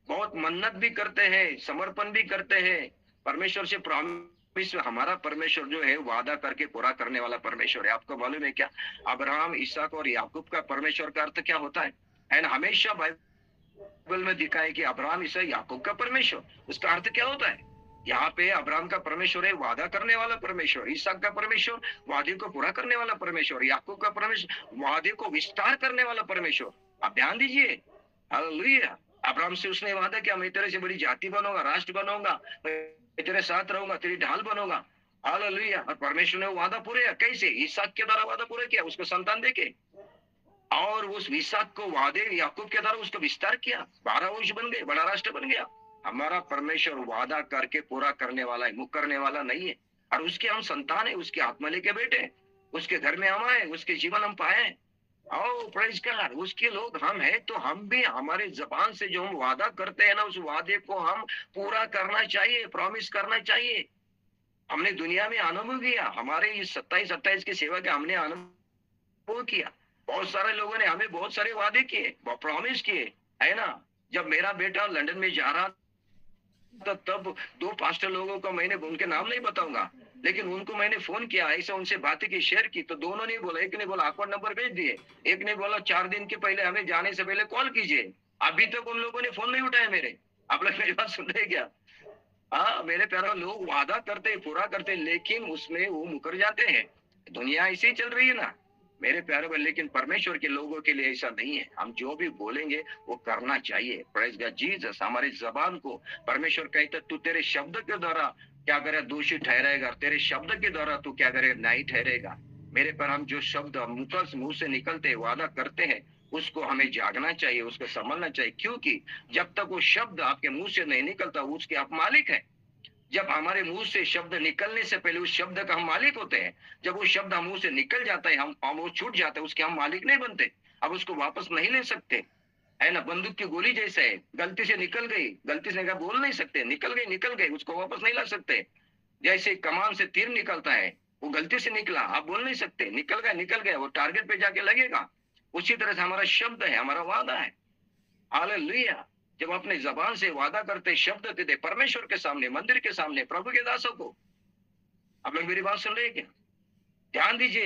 बहुत मन्नत भी करते हैं, समर्पण भी करते हैं परमेश्वर से। प्रॉमिस, हमारा परमेश्वर जो है वादा करके पूरा करने वाला परमेश्वर है। आपको मालूम है क्या, अब्राहम, इसहाक और याकूब का परमेश्वर का अर्थ क्या होता है ना। हमेशा बाइबल में दिखा है कि अब्राहम, इसहाक, याकूब का परमेश्वर, उसका अर्थ क्या होता है। यहाँ पे अब्राहम का परमेश्वर है वादा करने वाला परमेश्वर, इसहाक का परमेश्वर वादे को पूरा करने वाला परमेश्वर, याकूब का परमेश्वर वादे को विस्तार करने वाला परमेश्वर। आप ध्यान दीजिए, हालेलुया। अब्राहम से उसने वादा किया, मैं तेरे से बड़ी जाति बनूंगा, राष्ट्र बनूंगा, मैं तेरे साथ रहूंगा, तेरी ढाल बनूंगा, हालेलुया। और परमेश्वर ने वो वादा पूरे किया। कैसे? इसहाक के द्वारा वादा पूरा किया, उसको संतान देके, और उस इसहाक को वादे याकूब के द्वारा उसका विस्तार किया, 12 वंश बन गए, बड़ा राष्ट्र बन गया। हमारा परमेश्वर वादा करके पूरा करने वाला है, मुकरने वाला नहीं है। और उसके हम संतान है, उसके आत्मा लेके बैठे, उसके घर में हम आए, उसके जीवन हम पाए। ओ प्रेज गॉड, उसके लोग हम है, तो हम भी हमारे जबान से जो हम वादा करते हैं ना, उस वादे को हम पूरा करना चाहिए, प्रॉमिस करना चाहिए। हमने दुनिया में अनुभव किया, हमारे इस 27-28 की सेवा के हमने अनुभव किया। बहुत सारे लोगों ने हमें बहुत सारे वादे किए, प्रॉमिस किए, है ना। जब मेरा बेटा लंदन में जा रहा था, तब 2 पास्टर लोगों को मैंने, उनके नाम नहीं बताऊंगा, लेकिन उनको मैंने फोन किया, ऐसे उनसे बातें की, शेयर की, तो दोनों ने बोला, एक ने बोला अकाउंट नंबर भेज दिए, एक ने बोला 4 दिन के पहले हमें जाने से पहले कॉल कीजिए। अभी तक उन लोगों ने फोन नहीं उठाया मेरे। आप लोग मेरी बात सुन रहे क्या? हाँ, मेरे प्यारे लोग वादा करते, पूरा करते, लेकिन उसमें वो मुकर जाते हैं। दुनिया ऐसी ही चल रही है ना मेरे प्यारे भाई, लेकिन परमेश्वर के लोगों के लिए ऐसा नहीं है। हम जो भी बोलेंगे वो करना चाहिए। Praise God Jesus. हमारी जबान को परमेश्वर कहता, तू तेरे शब्द के द्वारा क्या करे, दोषी ठहरेगा, तेरे शब्द के द्वारा तू क्या करे, न्यायी ठहरेगा। मेरे पर हम जो शब्द मुंह से निकलते, वादा करते हैं, उसको हमें जागना चाहिए, उसको संभलना चाहिए, क्योंकि जब तक वो शब्द आपके मुंह से नहीं निकलता, उसके आप मालिक हैं। जब हमारे मुंह से शब्द निकलने से पहले उस शब्द का हम मालिक होते हैं। जब वो शब्द हम मुंह से निकल जाता है, हम वो छूट जाता है, उसके हम मालिक नहीं बनते, अब उसको वापस नहीं ले सकते, है ना। बंदूक की गोली जैसे है, गलती से निकल गई, गलती से कहा बोल नहीं सकते, निकल गई, उसको वापस नहीं ला सकते। जैसे कमान से तीर निकलता है, वो गलती से निकला, आप बोल नहीं सकते, निकल गया, वो टारगेट पे जाके लगेगा। उसी तरह से हमारा शब्द है, हमारा वादा है, हालेलुया। जब अपने जबान से वादा करते, शब्द देते परमेश्वर के सामने, मंदिर के सामने, प्रभु के दासों को। आप लोग मेरी बात सुन रहे हैं क्या? ध्यान दीजिए,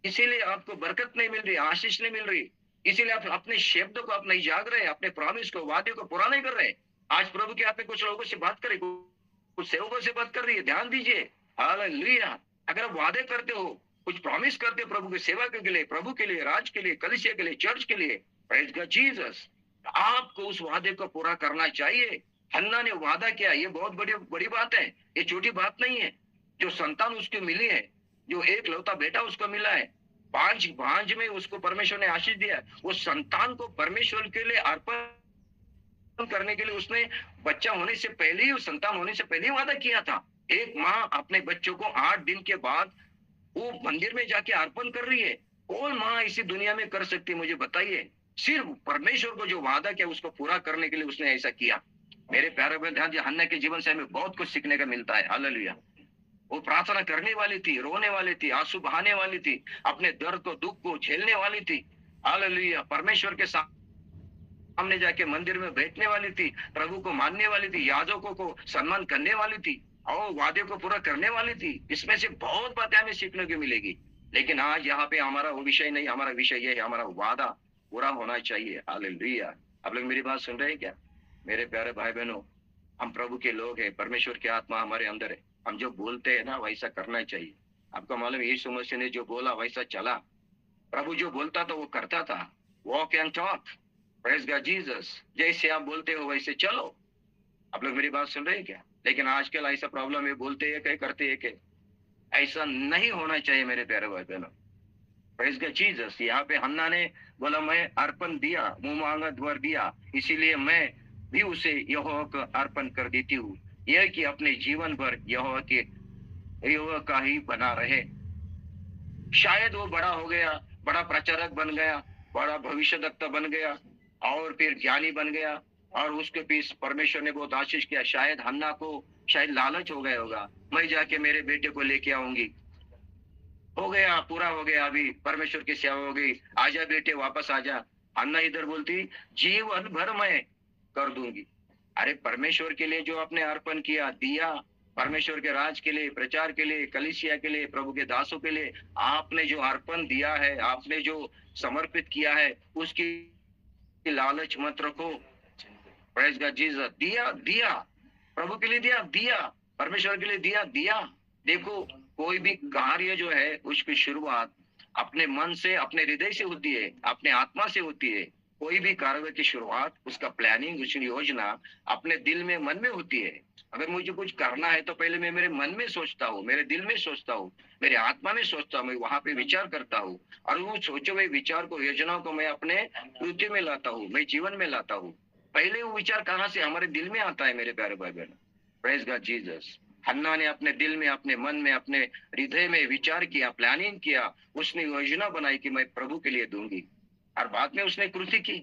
इसीलिए आपको बरकत नहीं मिल रही, आशीष नहीं मिल रही, इसीलिए आप अपने शब्द को आप नहीं जाग रहे, अपने प्रॉमिस को, वादे को पूरा नहीं कर रहे। आज प्रभु के हाथ में कुछ लोगों से बात करें, कुछ सेवकों से बात कर रही है, ध्यान दीजिए, हालेलुया। अगर आप वादे करते हो, कुछ प्रॉमिस करते हो प्रभु की सेवा के लिए, प्रभु के लिए, राज के लिए, कलीसिया के लिए, चर्च के लिए, प्रेज गॉड जीसस, आपको उस वादे को पूरा करना चाहिए। हन्ना ने वादा किया, ये बहुत बड़ी बड़ी बात है, ये छोटी बात नहीं है। जो संतान उसको मिली है, जो एक लौता बेटा उसको मिला है, 5 भांज में उसको परमेश्वर ने आशीष दिया, वो संतान को परमेश्वर के लिए अर्पण करने के लिए उसने बच्चा होने से पहले ही, संतान होने से पहले ही वादा किया था। एक माँ अपने बच्चों को 8 दिन के बाद वो मंदिर में जाके अर्पण कर रही है। कौन माँ इसी दुनिया में कर सकती, मुझे बताइए? सिर्फ परमेश्वर को जो वादा किया उसको पूरा करने के लिए उसने ऐसा किया। मेरे प्यारे बहन ध्यान, हन्ना के जीवन से हमें बहुत कुछ सीखने का मिलता है, हालेलुया। वो प्रार्थना करने वाली थी, रोने वाली थी, आंसू बहाने वाली थी, अपने दर्द को, दुख को झेलने वाली थी, हालेलुया। परमेश्वर के सामने सामने जाके मंदिर में बैठने वाली थी, प्रभु को मानने वाली थी, याजकों को सम्मान करने वाली थी और वादे को पूरा करने वाली थी। इसमें से बहुत बातें हमें सीखने को मिलेगी। लेकिन आज यहाँ पे हमारा वो विषय नहीं, हमारा विषय ये है, हमारा वादा पूरा होना चाहिए। हालेलुया। आप लोग मेरी बात सुन रहे हैं क्या? मेरे प्यारे भाई बहनों, हम प्रभु के लोग हैं, परमेश्वर की आत्मा हमारे अंदर है। हम जो बोलते हैं ना वैसा करना चाहिए। आपको मालूम है, यीशु मसीह ने जो बोला वैसा चला। प्रभु जो बोलता था वो करता था। Walk and talk, praise God Jesus. जैसे आप बोलते हो वैसे चलो। आप लोग मेरी बात सुन रहे हैं क्या? लेकिन आजकल ऐसा प्रॉब्लम है, बोलते हैं क्या, करते हैं क्या? ऐसा नहीं होना चाहिए मेरे प्यारे भाई बहनों। Praise God Jesus. यहाँ पे हन्ना ने बोला मैं अर्पण दिया, मुंह मांगा वर दिया, इसीलिए मैं भी उसे यहोवा को अर्पण कर देती हूँ, यह कि अपने जीवन भर यहोवा का ही बना रहे। शायद वो बड़ा हो गया, बड़ा प्रचारक बन गया, बड़ा भविष्यवक्ता बन गया और फिर ज्ञानी बन गया और उसके पीछे परमेश्वर ने बहुत आशीष किया। शायद हन्ना को शायद लालच हो गया होगा, मैं जाके मेरे बेटे को लेके आऊंगी। हो गया, पूरा हो गया, अभी परमेश्वर की सेवा हो गई, आजा बेटे वापस आजा। हन्ना इधर बोलती जीवन भर मैं कर दूंगी। अरे परमेश्वर के लिए जो आपने अर्पण किया, दिया, परमेश्वर के राज के लिए, प्रचार के लिए, कलीसिया के लिए, प्रभु के दासों के लिए आपने जो अर्पण दिया है, आपने जो समर्पित किया है, उसकी लालच मत रखो। Praise God Jesus. दिया दिया, प्रभु के लिए दिया दिया, परमेश्वर के लिए दिया दिया। देखो, कोई भी कार्य जो है उसकी शुरुआत अपने मन से, अपने हृदय से होती है, अपने आत्मा से होती है। कोई भी कार्य की शुरुआत, उसका प्लानिंग, उसकी योजना अपने दिल में, मन में होती है। अगर मुझे कुछ करना है तो पहले मैं मेरे मन में सोचता हूँ, मेरे दिल में सोचता हूँ, मेरे आत्मा में सोचता हूँ, मैं वहां पे विचार करता हूँ और वो सोचे हुए विचार को, योजना को मैं अपने कृत्य में लाता हूँ, मैं जीवन में लाता हूँ। पहले वो विचार कहाँ से? हमारे दिल में आता है मेरे प्यारे भाई बहन। Praise God Jesus. हन्ना ने अपने दिल में, अपने मन में, अपने हृदय में विचार किया, प्लानिंग किया, उसने योजना बनाई कि मैं प्रभु के लिए दूंगी और बाद में उसने कृति की।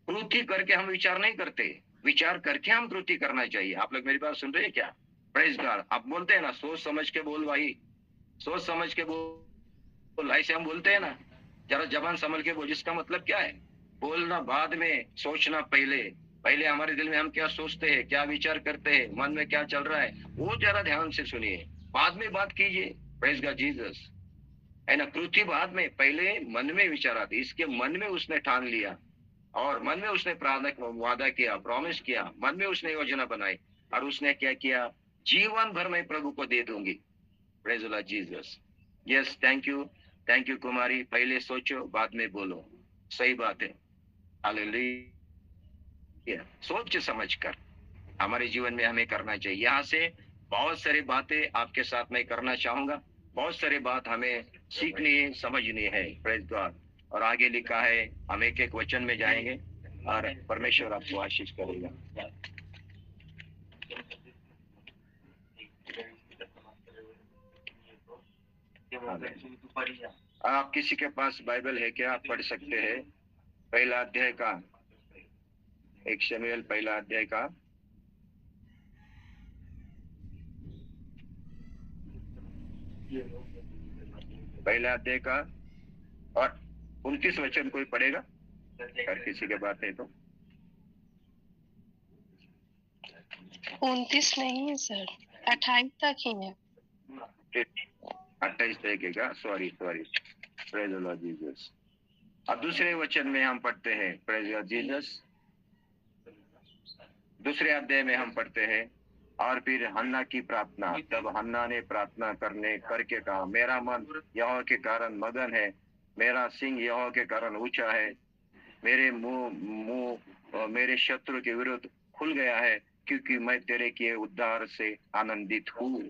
कृति करके हम विचार नहीं करते, विचार करके हम कृति करना चाहिए। आप लोग मेरी बात सुन रहे हैं क्या? Praise God. आप बोलते हैं ना सोच समझ के बोल भाई, सोच समझ के बोल, ऐसे हम बोलते हैं ना, जरा जबान संभल के बोल। इसका मतलब क्या है? बोलना बाद में, सोचना पहले। पहले हमारे दिल में हम क्या सोचते हैं, क्या विचार करते हैं, मन में क्या चल रहा है, वो जरा ध्यान से सुनिए, बाद में बात कीजिए। Praise God Jesus. है ना, कृति बाद में, पहले मन में विचार आते। इसके मन में उसने ठान लिया और मन में उसने प्रार्थना, वादा किया, प्रॉमिस किया, मन में उसने योजना बनाई और उसने क्या किया? जीवन भर मैं प्रभु को दे दूंगी। Praise lord Jesus. Yes, thank you Kumari. पहले सोचो बाद में बोलो, सही बात है। हालेलुया। सोच समझ कर हमारे जीवन में हमें करना चाहिए। यहाँ से बहुत सारी बातें आपके साथ मैं करना चाहूंगा, बहुत सारी बात हमें सीखनी है, समझनी है। Praise God. और आगे लिखा है, हम एक एक वचन में जाएंगे और परमेश्वर आपको आशीष करेगा। आप किसी के पास बाइबल है क्या? आप पढ़ सकते हैं पहला अध्याय का, 1 शमूएल पहला अध्याय का पहला अध्याय का और 29 वचन कोई पढ़ेगा? अगर किसी के बात है तो। 29 नहीं है सर, 28 तक ही है। 28 तक का, sorry. Praise the Lord Jesus. अब दूसरे वचन में हम पढ़ते हैं, प्रेज द लॉर्ड जीसस। दूसरे अध्याय में हम पढ़ते हैं, और फिर हन्ना की प्रार्थना। तब हन्ना ने प्रार्थना करके कहा, मेरा मन यहोवा के कारण मगन है, मेरा सिंह यहोवा के कारण ऊंचा है, मेरे मुंह मेरे शत्रु के विरुद्ध खुल गया है, क्योंकि मैं तेरे किए उद्धार से आनंदित हूँ।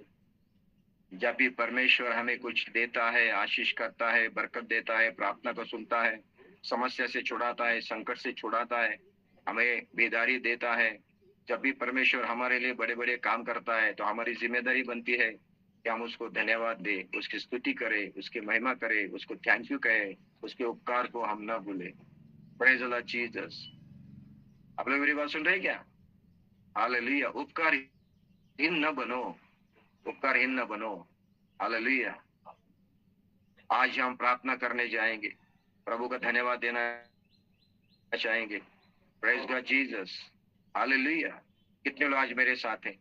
जब भी परमेश्वर हमें कुछ देता है, आशीष करता है, बरकत देता है, प्रार्थना को सुनता है, समस्या से छुड़ाता है, संकट से छुड़ाता है, हमें बेदारी देता है, जब भी परमेश्वर हमारे लिए बड़े बड़े काम करता है, तो हमारी जिम्मेदारी बनती है कि हम उसको धन्यवाद दें, उसकी स्तुति करें, उसकी महिमा करें, उसको थैंक यू कहें, उसके उपकार को हम न भूलें। Praise the Lord Jesus. आप लोग मेरी बात सुन रहे हैं क्या? हालेलुया। उपकारहीन न बनो, उपकारहीन न बनो। हालेलुया। आज हम प्रार्थना करने जाएंगे, प्रभु का धन्यवाद देना चाहेंगे। Praise God Jesus, hallelujah. कितने लोग आज मेरे साथ हैं?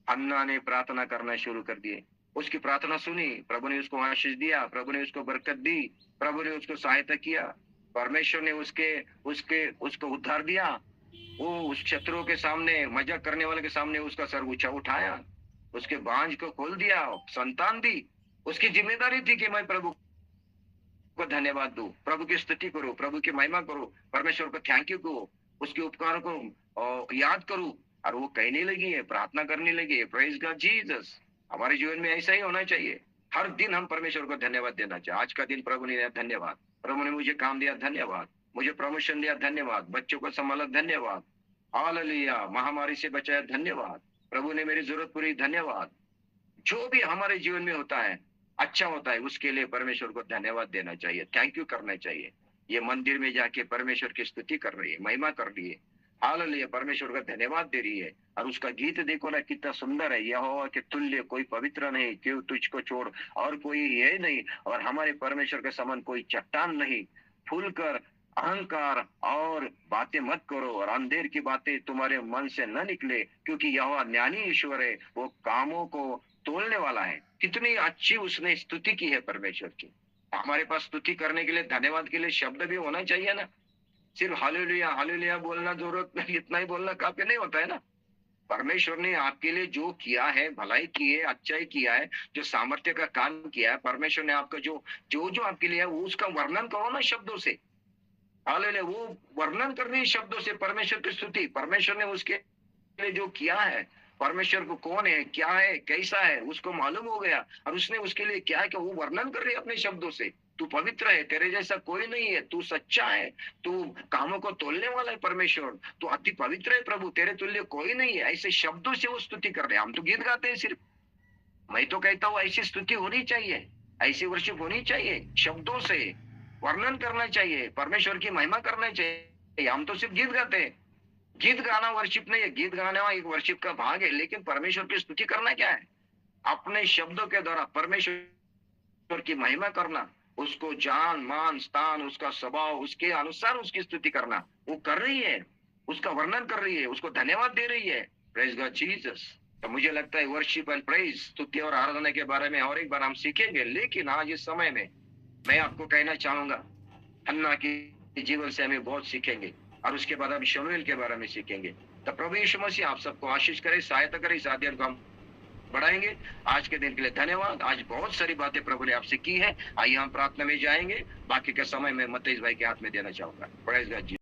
हन्ना ने प्रार्थना करना शुरू कर दिए, उसकी प्रार्थना सुनी, प्रभु ने उसको आशीष दिया, प्रभु ने उसको बरकत दी, प्रभु ने उसको सहायता किया, परमेश्वर ने उसको उद्धार दिया। वो उस शत्रुओं के सामने, मजाक करने वाले के सामने उसका सर ऊंचा उठाया, उसके बांझ को खोल दिया, संतान दी। उसकी जिम्मेदारी थी कि मैं प्रभु को धन्यवाद दूं, प्रभु की स्तुति करूं, प्रभु की महिमा करूं, परमेश्वर को थैंक यू करूं, उसके उपकारों को याद करूं। और वो कहने लगी है, प्रार्थना करने लगी है। Praise God Jesus. हमारे जीवन में ऐसा ही होना चाहिए। हर दिन हम परमेश्वर को धन्यवाद देना चाहिए। आज का दिन प्रभु ने दिया, धन्यवाद। प्रभु ने मुझे काम दिया, धन्यवाद। मुझे प्रमोशन दिया, धन्यवाद। बच्चों को संभाला, धन्यवाद। हालेलुया। महामारी से बचाया, धन्यवाद। प्रभु ने मेरी जरूरत पूरी, धन्यवाद। जो भी हमारे जीवन में होता है, अच्छा होता है, उसके लिए परमेश्वर को धन्यवाद देना चाहिए, थैंक यू करना चाहिए। ये मंदिर में जाके परमेश्वर की स्तुति कर रही है, महिमा कर रही है, हालेलुया, परमेश्वर का धन्यवाद दे रही है। और उसका गीत देखो ना, कितना सुंदर है। यहोवा के तुल्य कोई पवित्र नहीं, क्यों तुझको छोड़ और कोई है नहीं, और हमारे परमेश्वर के समान कोई चट्टान नहीं। फूल कर अहंकार और बातें मत करो, और अंधेर की बातें तुम्हारे मन से न निकले, क्योंकि यहोवा ज्ञानी ईश्वर है, वो कामों को तोलने वाला है। कितनी अच्छी उसने स्तुति की है परमेश्वर की। हमारे पास स्तुति करने के लिए, धन्यवाद के लिए शब्द भी होना चाहिए ना। सिर्फ हालेलुया हालेलुया बोलना जरूरत नहीं, इतना ही बोलना काफी नहीं होता है ना। परमेश्वर ने आपके लिए जो किया है, भलाई की है, अच्छाई किया है, जो सामर्थ्य का काम किया है, परमेश्वर ने आपका जो जो जो आपके लिए है, वो उसका वर्णन करो ना शब्दों से। हालेलुया, वो वर्णन कर रही है शब्दों से परमेश्वर की स्तुति। परमेश्वर ने उसके लिए जो किया है, परमेश्वर को कौन है, क्या है, कैसा है, उसको मालूम हो गया, और उसने उसके लिए क्या है कि वो वर्णन कर रही है अपने शब्दों से। तू पवित्र है, तेरे जैसा कोई नहीं है, तू सच्चा है, तू कामों को तोलने वाला है परमेश्वर, तू अति पवित्र है प्रभु, तेरे तुल्य कोई नहीं है। ऐसे शब्दों से वो स्तुति कर रहे हैं। हम तो गीत गाते हैं सिर्फ। मैं तो कहता हूँ ऐसी स्तुति होनी चाहिए, ऐसी वर्शिप होनी चाहिए, शब्दों से वर्णन करना चाहिए, परमेश्वर की महिमा करना चाहिए। हम तो सिर्फ गीत गाते हैं। गीत गाना वर्शिप नहीं है, गीत गाना एक वर्शिप का भाग है, लेकिन परमेश्वर की स्तुति करना क्या है? अपने शब्दों के द्वारा परमेश्वर की महिमा करना, उसको जान मान स्थान, उसका स्वभाव, उसके अनुसार उसकी स्तुति करना। वो कर रही है, उसका वर्णन कर रही है, उसको धन्यवाद दे रही है। Praise God Jesus. तो मुझे लगता है वर्शिप एंड प्रेज, स्तुति और आराधना के बारे में और एक बार हम सीखेंगे। लेकिन आज इस समय में मैं आपको कहना चाहूंगा, हन्ना के जीवन से हमें बहुत सीखेंगे, और उसके बाद हम शमूएल के बारे में सीखेंगे। तो प्रभु यीशु मसीह आप सबको आशीष करे, सहायता करे, इस अध्ययन को हम बढ़ाएंगे। आज के दिन के लिए धन्यवाद। आज बहुत सारी बातें प्रभु ने आपसे की है। आइए हम प्रार्थना में जाएंगे। बाकी का समय मैं मत्तीस भाई के हाथ में देना चाहूंगा। Praise God.